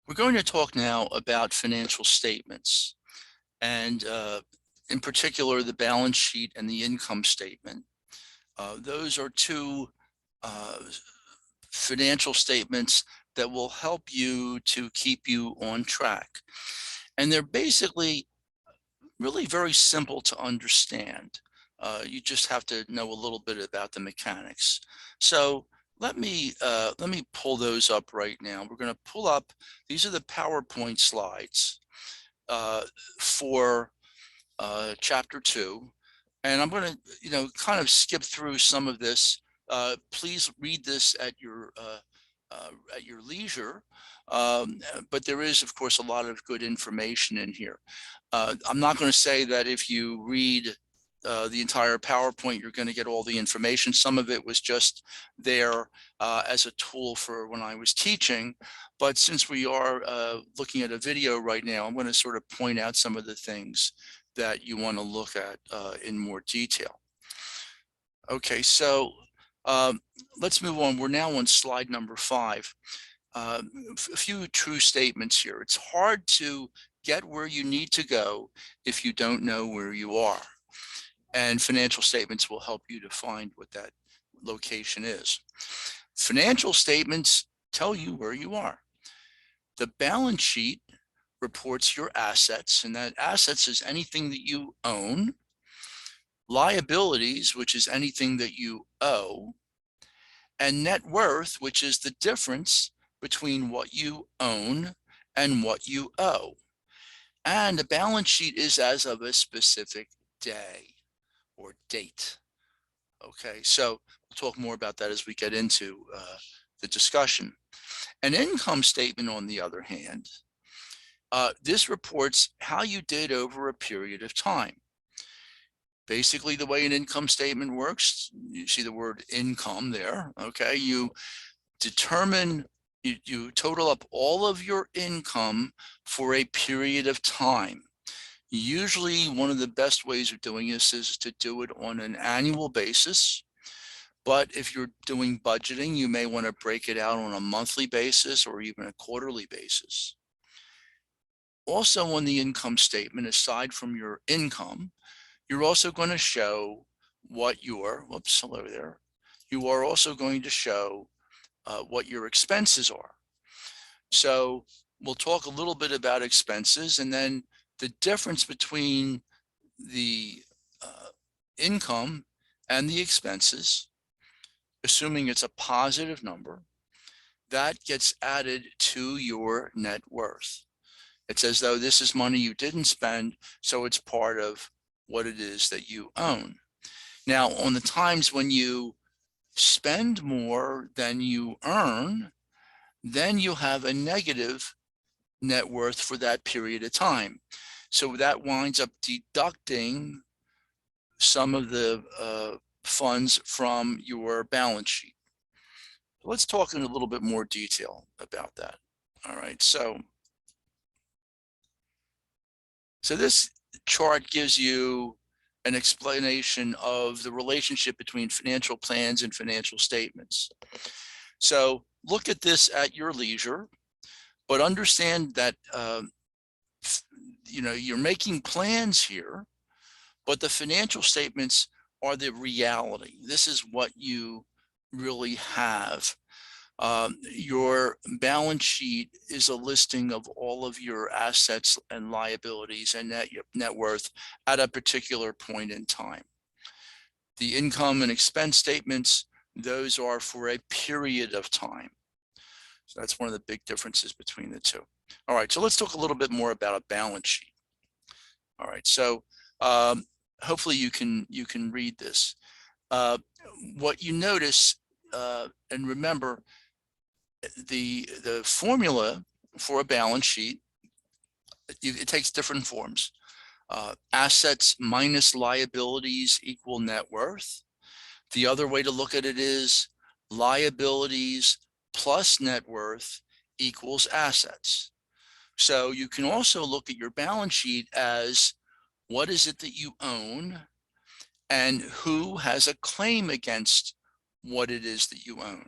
We're going to talk now about financial statements and in particular, the balance sheet and the income statement. Those are two uh, financial statements that will help you to keep you on track. And they're basically really very simple to understand. You just have to know a little bit about the mechanics. So let me pull those up right now. We're going to pull up, these are the PowerPoint slides for chapter 2. And I'm going to, kind of skip through some of this. Please read this at your leisure. But there is, of course, a lot of good information in here. I'm not going to say that if you read the entire PowerPoint, you're going to get all the information. Some of it was just there as a tool for when I was teaching. But since we are looking at a video right now, I'm going to sort of point out some of the things that you want to look at in more detail. Okay, so let's move on. We're now on slide number 5. A few true statements here. It's hard to get where you need to go if you don't know where you are. And financial statements will help you to find what that location is. Financial statements tell you where you are. The balance sheet reports your assets, and that assets is anything that you own. Liabilities, which is anything that you owe. And net worth, which is the difference between what you own and what you owe. And the balance sheet is as of a specific day or date. Okay, so we'll talk more about that as we get into the discussion. An income statement, on the other hand, this reports how you did over a period of time. Basically, the way an income statement works, you see the word income there, okay? You determine, you total up all of your income for a period of time. Usually, one of the best ways of doing this is to do it on an annual basis. But if you're doing budgeting, you may want to break it out on a monthly basis or even a quarterly basis. Also on the income statement, aside from your income, you're also going to show what your, hello there. You are also going to show what your expenses are. So we'll talk a little bit about expenses, and then the difference between the income and the expenses, assuming it's a positive number, that gets added to your net worth. It's as though this is money you didn't spend, so it's part of what it is that you own. Now, on the times when you spend more than you earn, then you have a negative net worth for that period of time. So that winds up deducting some of the funds from your balance sheet. Let's talk in a little bit more detail about that. All right, so this chart gives you an explanation of the relationship between financial plans and financial statements. So look at this at your leisure, but understand that you're making plans here, but the financial statements are the reality. This is what you really have. Your balance sheet is a listing of all of your assets and liabilities and net worth at a particular point in time. The income and expense statements, those are for a period of time. So that's one of the big differences between the two. All right, so let's talk a little bit more about a balance sheet. All right, so hopefully you can read this. What you notice, and remember, the formula for a balance sheet, it takes different forms. Assets minus liabilities equal net worth. The other way to look at it is liabilities plus net worth equals assets. So you can also look at your balance sheet as what is it that you own and who has a claim against what it is that you own.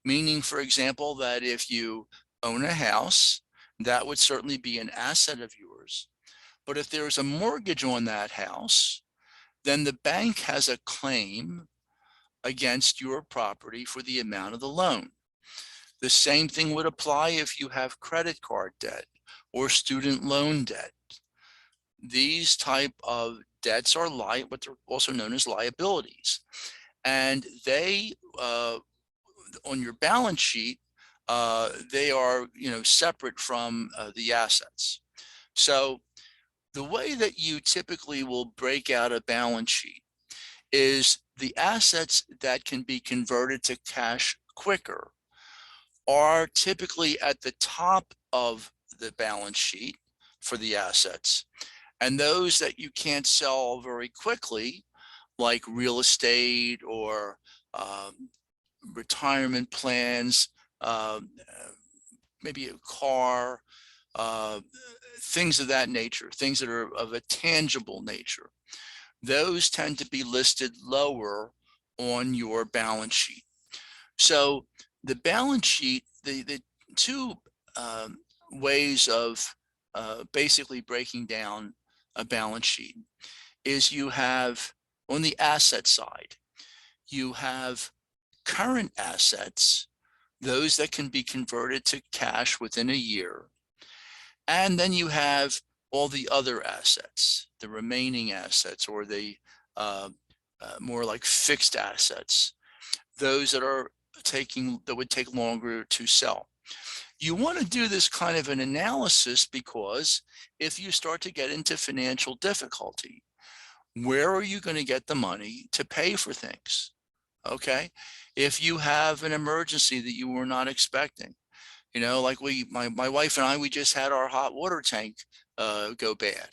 Meaning, for example, that if you own a house, that would certainly be an asset of yours. But if there's a mortgage on that house, then the bank has a claim against your property for the amount of the loan. The same thing would apply if you have credit card debt or student loan debt. These type of debts are what they're also known as liabilities, and they on your balance sheet, they are separate from the assets. So the way that you typically will break out a balance sheet is the assets that can be converted to cash quicker are typically at the top of the balance sheet for the assets. And those that you can't sell very quickly, like real estate or retirement plans, maybe a car, uh, things of that nature, things that are of a tangible nature, those tend to be listed lower on your balance sheet. So the balance sheet, the two ways of basically breaking down a balance sheet is you have on the asset side, you have current assets, those that can be converted to cash within a year. And then you have all the other assets, the remaining assets, or the more like fixed assets, those that would take longer to sell. You want to do this kind of an analysis because if you start to get into financial difficulty, where are you going to get the money to pay for things? Okay. If you have an emergency that you were not expecting, like my wife and I, we just had our hot water tank go bad.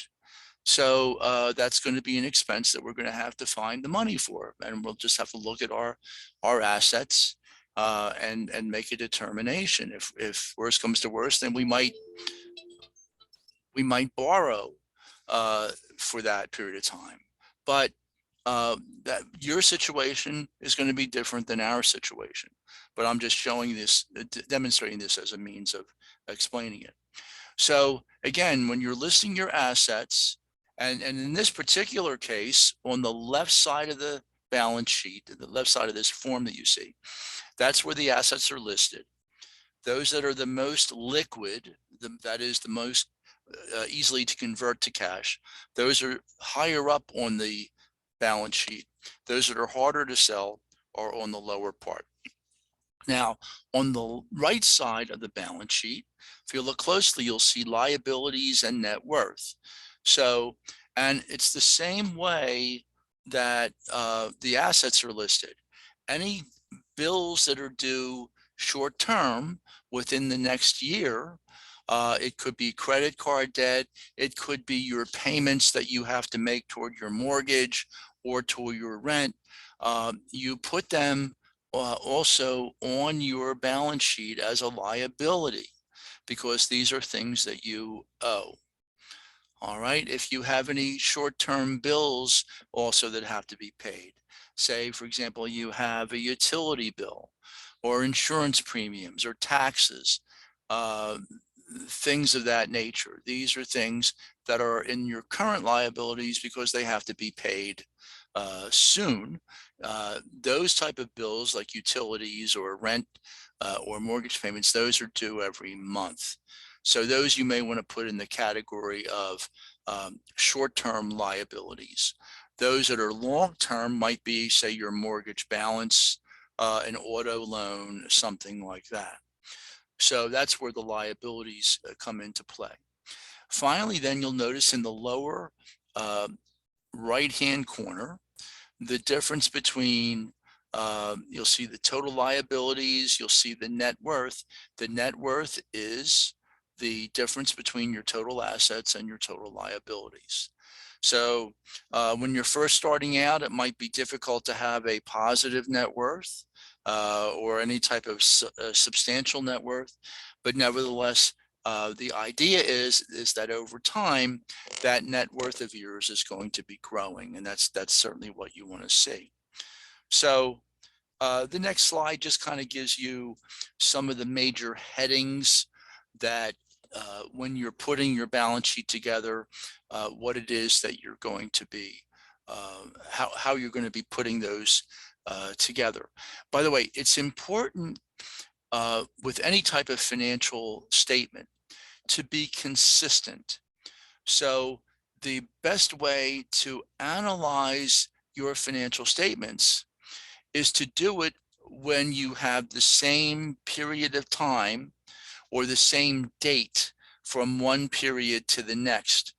So that's going to be an expense that we're going to have to find the money for, and we'll just have to look at our assets and make a determination. If worst comes to worst, then we might borrow for that period of time. But that your situation is going to be different than our situation. But I'm just showing this, demonstrating this as a means of explaining it. So again, when you're listing your assets, and in this particular case, on the left side of the balance sheet, the left side of this form that you see, that's where the assets are listed. Those that are the most liquid, that is the most easily to convert to cash, those are higher up on the balance sheet. Those that are harder to sell are on the lower part. Now, on the right side of the balance sheet, if you look closely, you'll see liabilities and net worth. So, and it's the same way that the assets are listed. Any bills that are due short term within the next year, it could be credit card debt, it could be your payments that you have to make toward your mortgage or toward your rent. You put them also on your balance sheet as a liability because these are things that you owe. All right. If you have any short-term bills also that have to be paid, say, for example, you have a utility bill or insurance premiums or taxes, things of that nature. These are things that are in your current liabilities because they have to be paid soon. Those type of bills like utilities or rent or mortgage payments, those are due every month. So those you may want to put in the category of short-term liabilities. Those that are long-term might be, say, your mortgage balance, an auto loan, something like that. So that's where the liabilities come into play. Finally, then you'll notice in the lower right-hand corner, the difference between, you'll see the total liabilities, you'll see the net worth. The net worth is the difference between your total assets and your total liabilities. So when you're first starting out, it might be difficult to have a positive net worth or any type of substantial net worth. But nevertheless, the idea is that over time, that net worth of yours is going to be growing. And that's certainly what you want to see. So the next slide just kind of gives you some of the major headings that when you're putting your balance sheet together, what it is that you're going to be, how you're going to be putting those together. By the way, it's important with any type of financial statement to be consistent. So the best way to analyze your financial statements is to do it when you have the same period of time or the same date from one period to the next.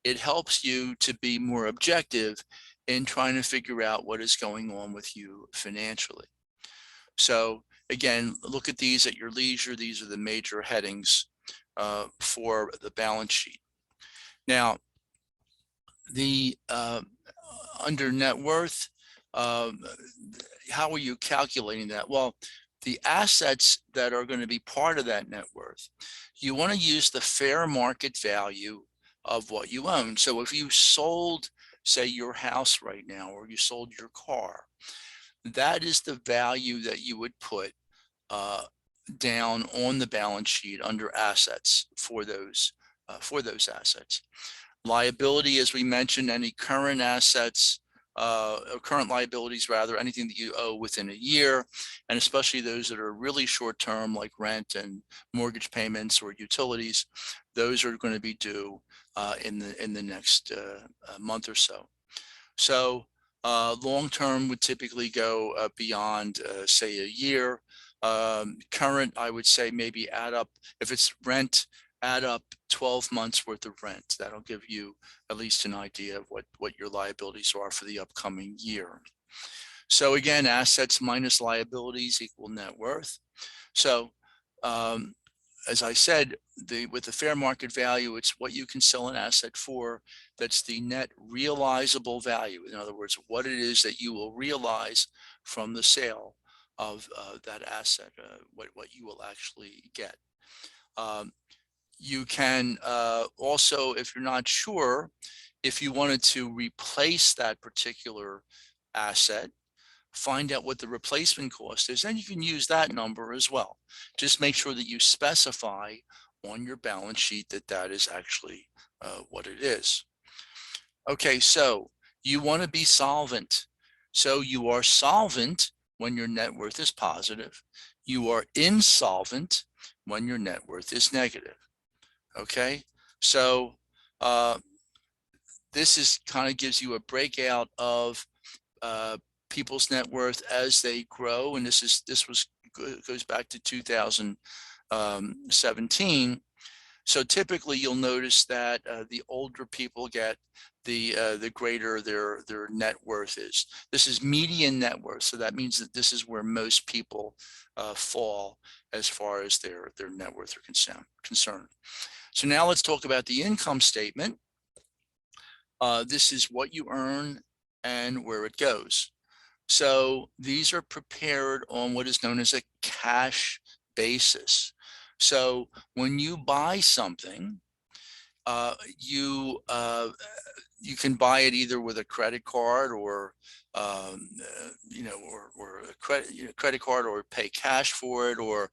It helps you to be more objective in trying to figure out what is going on with you financially. So again, look at these at your leisure. These are the major headings for the balance sheet. Now, the under net worth, how are you calculating that? Well, the assets that are going to be part of that net worth, you want to use the fair market value of what you own. So if you sold, say, your house right now, or you sold your car, that is the value that you would put down on the balance sheet under assets for those assets. Liability, as we mentioned, any current assets, or current liabilities rather, anything that you owe within a year, and especially those that are really short term, like rent and mortgage payments or utilities, those are going to be due in the next month or so. So long term would typically go beyond, say, a year. Current, I would say maybe add up, if it's rent, add up 12 months worth of rent. That'll give you at least an idea of what your liabilities are for the upcoming year. So again, assets minus liabilities equal net worth. So as I said, with the fair market value, it's what you can sell an asset for. That's the net realizable value. In other words, what it is that you will realize from the sale of that asset, what you will actually get. You can also, if you're not sure, if you wanted to replace that particular asset, find out what the replacement cost is, and you can use that number as well. Just make sure that you specify on your balance sheet that that is actually what it is. Okay, so you want to be solvent. So you are solvent when your net worth is positive. You are insolvent when your net worth is negative. Okay, so this is kind of gives you a breakout of people's net worth as they grow, and this goes back to 2017. So typically, you'll notice that the older people get, the greater their net worth is. This is median net worth, so that means that this is where most people fall as far as their net worth are concerned. So now let's talk about the income statement. This is what you earn and where it goes. So these are prepared on what is known as a cash basis. So when you buy something, you can buy it either with a credit card or or a credit card, or pay cash for it, or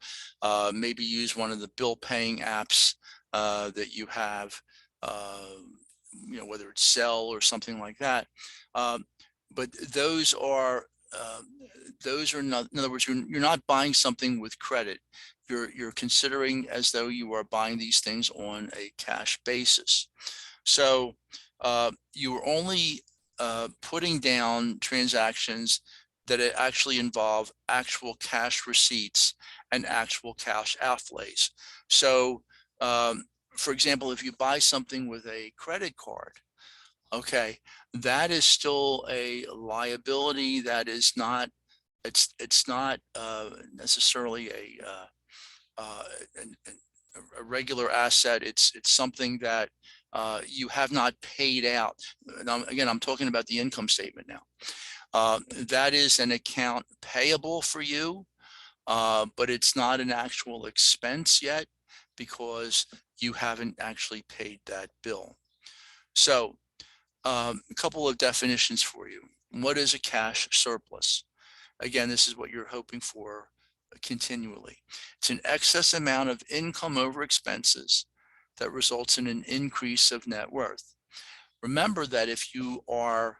maybe use one of the bill paying apps that you have, whether it's Zelle or something like that. But those are not, in other words, you're not buying something with credit. You're considering as though you are buying these things on a cash basis. So you are only putting down transactions that actually involve actual cash receipts and actual cash outlays. So for example, if you buy something with a credit card, okay, that is still a liability. That is not, it's not necessarily a regular asset. It's something that you have not paid out. Now, again, I'm talking about the income statement now. That is an account payable for you, but it's not an actual expense yet because you haven't actually paid that bill. So a couple of definitions for you. What is a cash surplus? Again, this is what you're hoping for continually. It's an excess amount of income over expenses that results in an increase of net worth. Remember that if your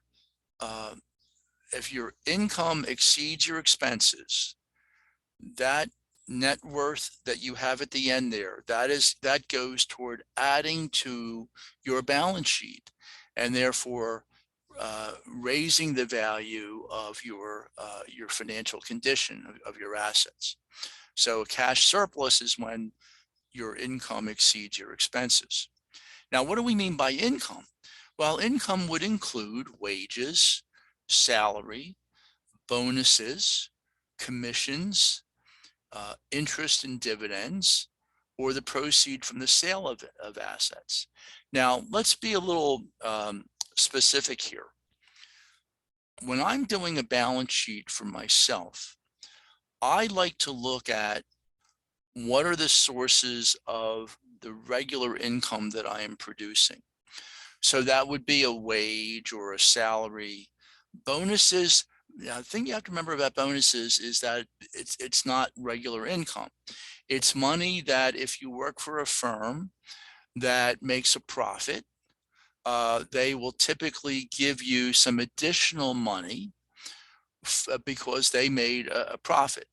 income exceeds your expenses, that net worth that you have at the end there, that goes toward adding to your balance sheet, and therefore raising the value of your financial condition of your assets. So a cash surplus is when your income exceeds your expenses. Now, what do we mean by income? Well, income would include wages, salary, bonuses, commissions, interest and dividends, or the proceed from the sale of assets. Now, let's be a little specific here. When I'm doing a balance sheet for myself, I like to look at what are the sources of the regular income that I am producing. So that would be a wage or a salary. Bonuses, the thing you have to remember about bonuses is that it's not regular income. It's money that if you work for a firm that makes a profit, they will typically give you some additional money because they made a profit.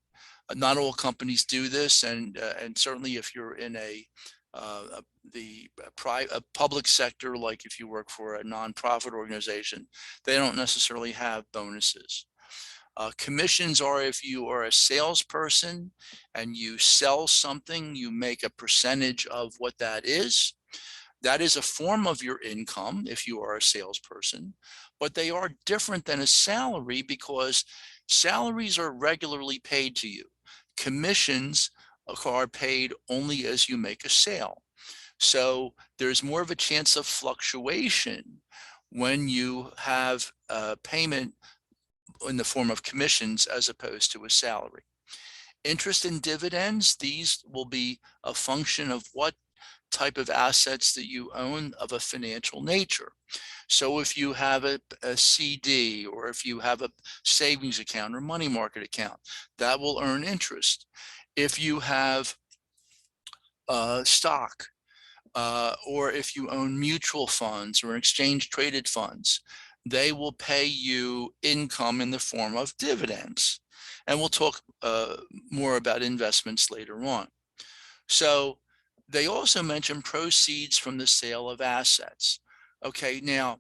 Not all companies do this, and certainly if you're in a public sector, like if you work for a nonprofit organization, they don't necessarily have bonuses. Commissions are if you are a salesperson and you sell something, you make a percentage of what that is. That is a form of your income if you are a salesperson, but they are different than a salary because salaries are regularly paid to you. Commissions are paid only as you make a sale. So there's more of a chance of fluctuation when you have a payment in the form of commissions as opposed to a salary. Interest and dividends, these will be a function of what type of assets that you own of a financial nature. So if you have a CD, or if you have a savings account or money market account, that will earn interest. If you have stock, or if you own mutual funds or exchange traded funds, they will pay you income in the form of dividends. And we'll talk more about investments later on. So they also mention proceeds from the sale of assets. Okay, now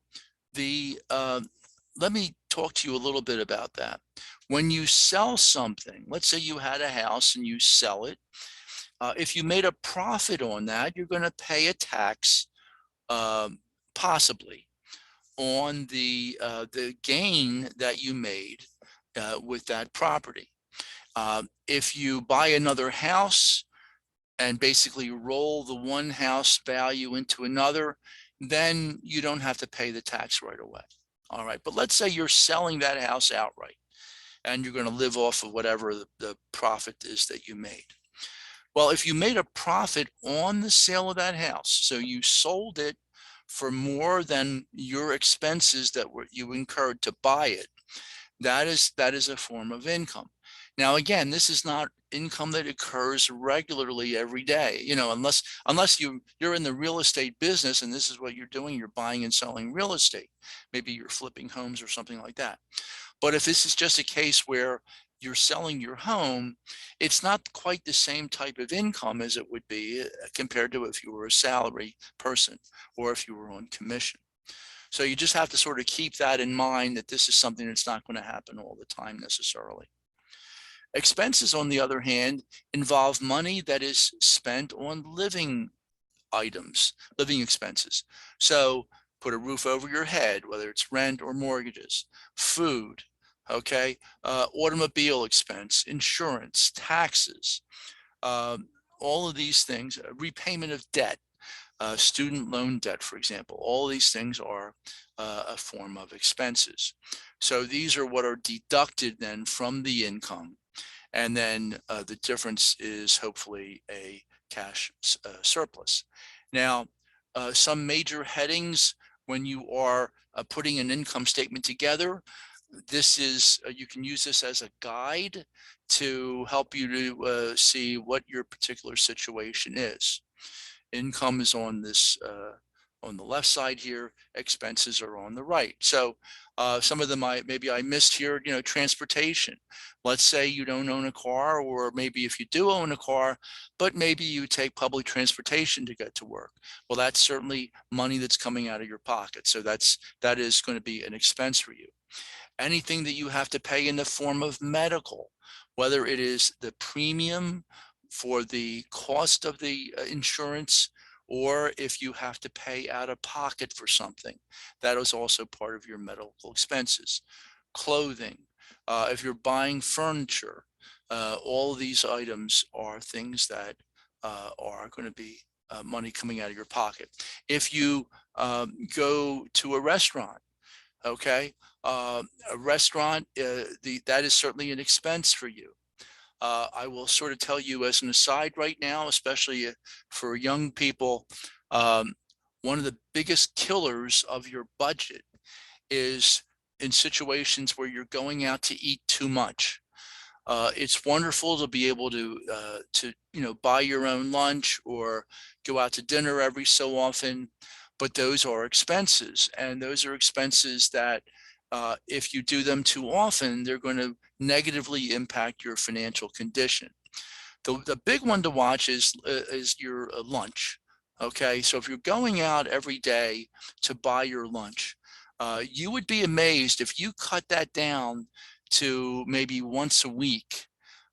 let me talk to you a little bit about that. When you sell something, let's say you had a house and you sell it, if you made a profit on that, you're going to pay a tax, possibly, on the gain that you made with that property. If you buy another house and basically roll the one house value into another, then you don't have to pay the tax right away. All right, but let's say you're selling that house outright and you're going to live off of whatever the profit is that you made. Well, if you made a profit on the sale of that house, so you sold it for more than your expenses that you incurred to buy it, that is a form of income. Now, again, this is not income that occurs regularly every day, unless you're in the real estate business and this is what you're doing, you're buying and selling real estate. Maybe you're flipping homes or something like that. But if this is just a case where you're selling your home, it's not quite the same type of income as it would be compared to if you were a salary person or if you were on commission. So you just have to sort of keep that in mind, that this is something that's not going to happen all the time necessarily. Expenses, on the other hand, involve money that is spent on living items, living expenses. So put a roof over your head, whether it's rent or mortgages, food, okay, automobile expense, insurance, taxes, all of these things, repayment of debt, student loan debt, for example. All these things are a form of expenses. So these are what are deducted then from the income. And then the difference is hopefully a cash surplus. Now, some major headings when you are putting an income statement together, this is, you can use this as a guide to help you to see what your particular situation is. Income is on this, on the left side here, expenses are on the right. So some of them maybe I missed here, transportation. Let's say you don't own a car, or maybe if you do own a car, but maybe you take public transportation to get to work. Well, that's certainly money that's coming out of your pocket. So that is going to be an expense for you. Anything that you have to pay in the form of medical, whether it is the premium for the cost of the insurance, or if you have to pay out of pocket for something, that is also part of your medical expenses. Clothing, if you're buying furniture, all of these items are things that are going to be money coming out of your pocket. If you go to a restaurant, okay, a restaurant, that is certainly an expense for you. I will sort of tell you as an aside right now, especially for young people, one of the biggest killers of your budget is in situations where you're going out to eat too much. It's wonderful to be able to buy your own lunch or go out to dinner every so often, but those are expenses, and those are expenses that if you do them too often, they're going to negatively impact your financial condition. The big one to watch is your lunch. Okay, so if you're going out every day to buy your lunch, you would be amazed if you cut that down to maybe once a week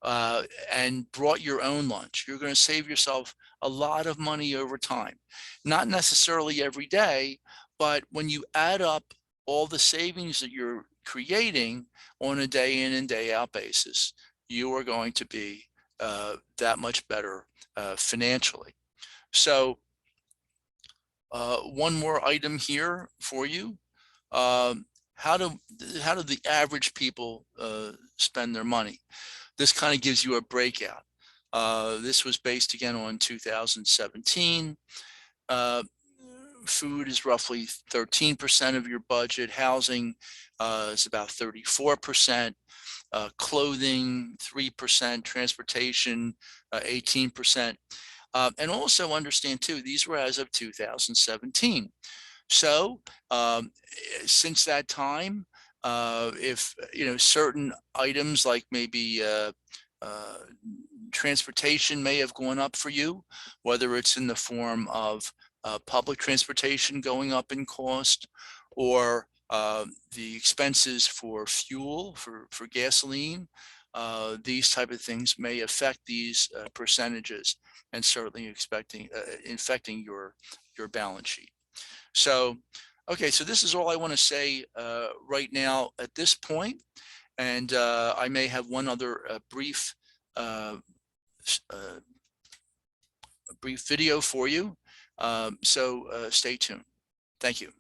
and brought your own lunch. You're going to save yourself a lot of money over time. Not necessarily every day, but when you add up all the savings that you're creating on a day in and day out basis, you are going to be that much better financially. So one more item here for you. How do the average people spend their money? This kind of gives you a breakout. This was based again on 2017. Food is roughly 13% of your budget. Housing is about 34%. Clothing, 3%. Transportation, 18%. And also understand too, these were as of 2017. So since that time, if certain items like maybe transportation may have gone up for you, whether it's in the form of public transportation going up in cost, or the expenses for fuel, for gasoline, these type of things may affect these percentages, and certainly infecting your balance sheet. So, okay, so this is all I want to say right now at this point, and I may have one other brief video for you. So stay tuned. Thank you.